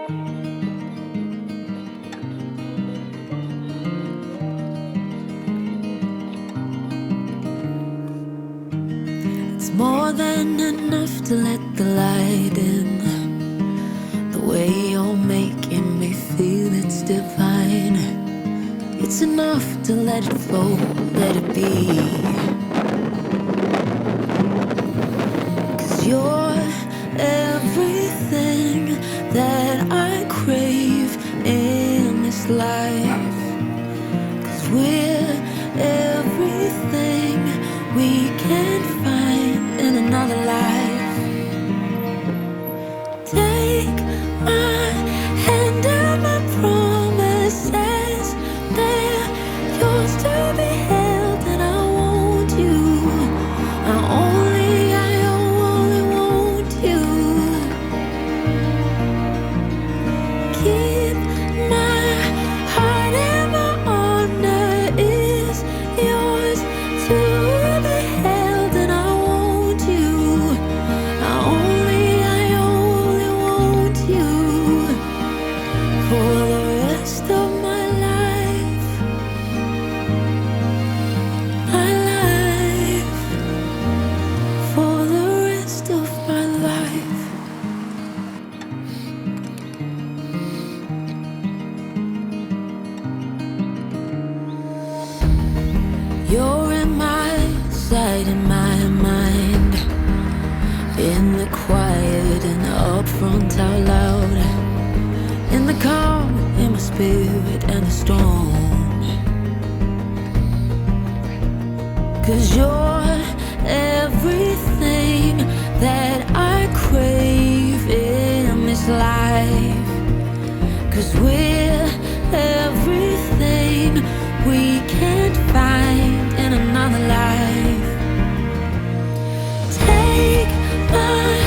It's more than enough to let the light in. The way you're making me feel, it's divine. It's enough to let it flow, let it be. 'Cause you're everything that I crave in this life. 'Cause we're everything we can't find in another life. Take my hand and my promises, they're yours to be held, and I want you. I only want you. Keep my heart and my honor is yours to be held, and I want you. I only want you for the rest of my life. My life. For the rest of my life. You're in my sight, in my mind, in the quiet and up front out loud, in the calm, in my spirit and the storm. 'Cause you're everything that I crave in this life. 'Cause we're everything we can't find in another life. Take my